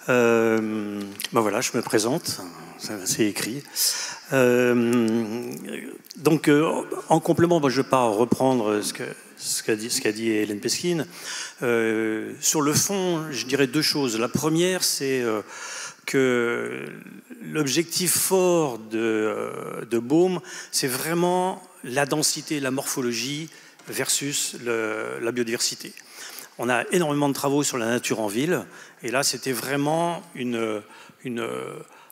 Ben voilà, je me présente, c'est écrit. Donc, en complément, je ne vais pas reprendre ce qu'a dit Hélène Pesquine. Sur le fond, je dirais deux choses. La première, c'est que l'objectif fort de Bohm, c'est vraiment la densité, la morphologie versus la biodiversité. On a énormément de travaux sur la nature en ville, et là, c'était vraiment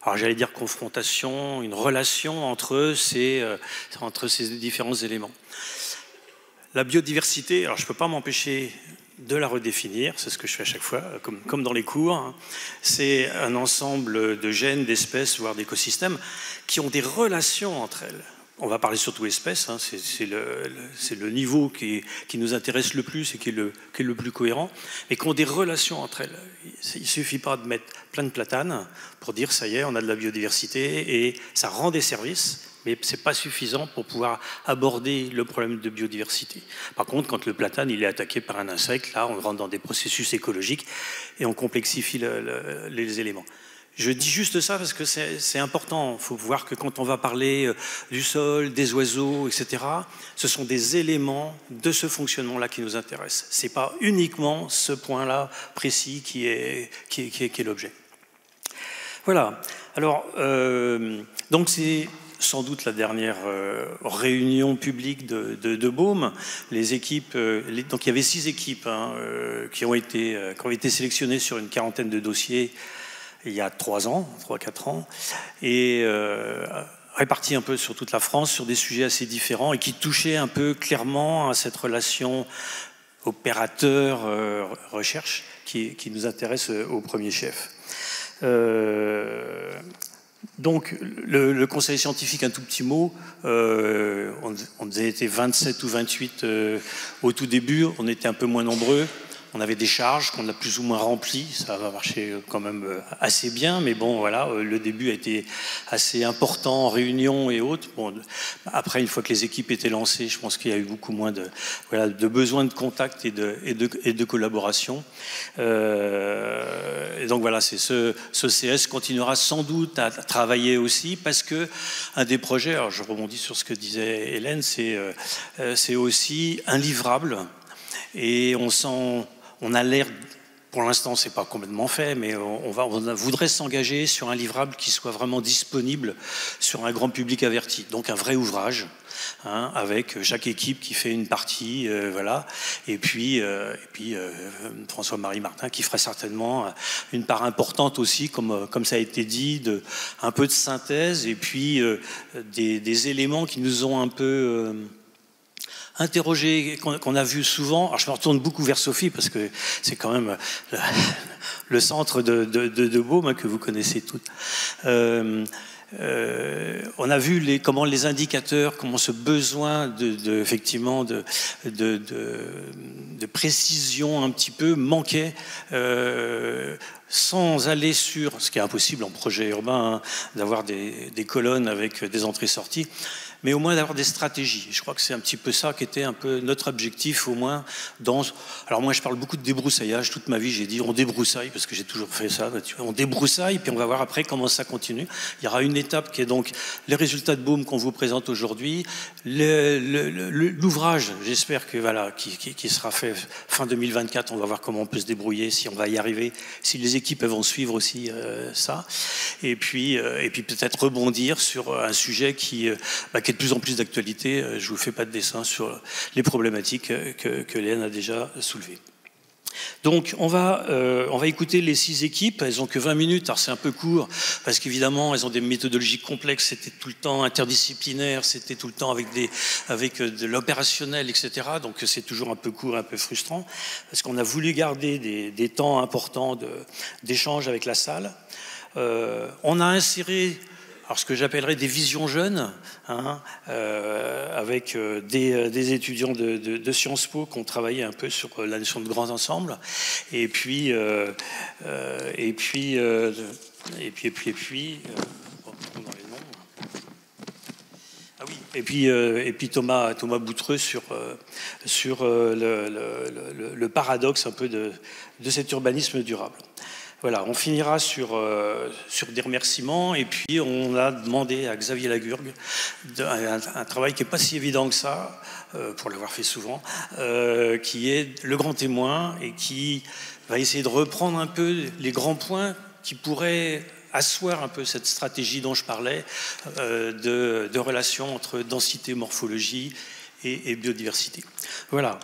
alors j'allais dire confrontation, une relation entre ces différents éléments. La biodiversité, alors je ne peux pas m'empêcher de la redéfinir, c'est ce que je fais à chaque fois, comme dans les cours. C'est un ensemble de gènes, d'espèces, voire d'écosystèmes, qui ont des relations entre elles. On va parler surtout espèces, c'est le niveau qui nous intéresse le plus et qui est le plus cohérent, mais qui ont des relations entre elles. Il ne suffit pas de mettre plein de platanes pour dire ça y est, on a de la biodiversité, et ça rend des services, mais ce n'est pas suffisant pour pouvoir aborder le problème de biodiversité. Par contre, quand le platane il est attaqué par un insecte, là on rentre dans des processus écologiques et on complexifie les éléments. Je dis juste ça parce que c'est important. Il faut voir que quand on va parler du sol, des oiseaux, etc., ce sont des éléments de ce fonctionnement-là qui nous intéressent. Ce n'est pas uniquement ce point-là précis qui est l'objet. Voilà. Alors, donc c'est sans doute la dernière réunion publique de Bohm. Les équipes, donc il y avait 6 équipes qui ont été sélectionnées sur une quarantaine de dossiers il y a 3-4 ans, et répartis un peu sur toute la France, sur des sujets assez différents, et qui touchaient un peu clairement à cette relation opérateur-recherche qui nous intéresse au premier chef. Donc, le conseil scientifique, un tout petit mot, on était 27 ou 28 au tout début, on était un peu moins nombreux. On avait des charges qu'on a plus ou moins remplies, ça va marcher quand même assez bien, mais bon, voilà, le début a été assez important en réunion et autres. Bon, après, une fois que les équipes étaient lancées, je pense qu'il y a eu beaucoup moins de besoin de contact et de collaboration. Et donc voilà, ce CS continuera sans doute à travailler aussi, parce que un des projets, alors je rebondis sur ce que disait Hélène, c'est aussi un livrable, et on a l'air, pour l'instant c'est pas complètement fait, mais on voudrait s'engager sur un livrable qui soit vraiment disponible sur un grand public averti, donc un vrai ouvrage, avec chaque équipe qui fait une partie, voilà, et puis François-Marie Martin qui ferait certainement une part importante aussi, comme ça a été dit, un peu de synthèse, et puis des éléments qui nous ont un peu interrogé, qu'on a vu souvent. Alors je me retourne beaucoup vers Sophie, parce que c'est quand même le centre de Bohm, que vous connaissez toutes. On a vu comment les indicateurs, comment ce besoin effectivement de précision un petit peu manquait, sans aller sur, ce qui est impossible en projet urbain, d'avoir des colonnes avec des entrées-sorties, mais au moins d'avoir des stratégies. Je crois que c'est un petit peu ça qui était un peu notre objectif, au moins. Alors moi, je parle beaucoup de débroussaillage. Toute ma vie, j'ai dit on débroussaille, parce que j'ai toujours fait ça. On débroussaille, puis on va voir après comment ça continue. Il y aura une étape qui est donc les résultats de Bohm qu'on vous présente aujourd'hui. L'ouvrage, j'espère que voilà, qui sera fait fin 2024. On va voir comment on peut se débrouiller, si on va y arriver, si les équipes vont suivre aussi ça. Et puis peut-être rebondir sur un sujet qui est de plus en plus d'actualité. Je ne vous fais pas de dessin sur les problématiques que Léane a déjà soulevées. Donc on va écouter les 6 équipes. Elles n'ont que 20 minutes, alors c'est un peu court, parce qu'évidemment elles ont des méthodologies complexes, c'était tout le temps interdisciplinaire, c'était tout le temps avec de l'opérationnel, etc. Donc c'est toujours un peu court, un peu frustrant, parce qu'on a voulu garder des temps importants d'échange avec la salle. On a inséré ce que j'appellerais des visions jeunes, avec des étudiants de Sciences Po qui ont travaillé un peu sur la notion de grands ensembles, et puis Thomas Boutreux sur le paradoxe un peu de cet urbanisme durable. Voilà, on finira sur des remerciements, et puis on a demandé à Xavier Lagurgue un travail qui n'est pas si évident que ça, pour l'avoir fait souvent, qui est le grand témoin, et qui va essayer de reprendre un peu les grands points qui pourraient asseoir un peu cette stratégie dont je parlais, de relation entre densité, morphologie et biodiversité. Voilà.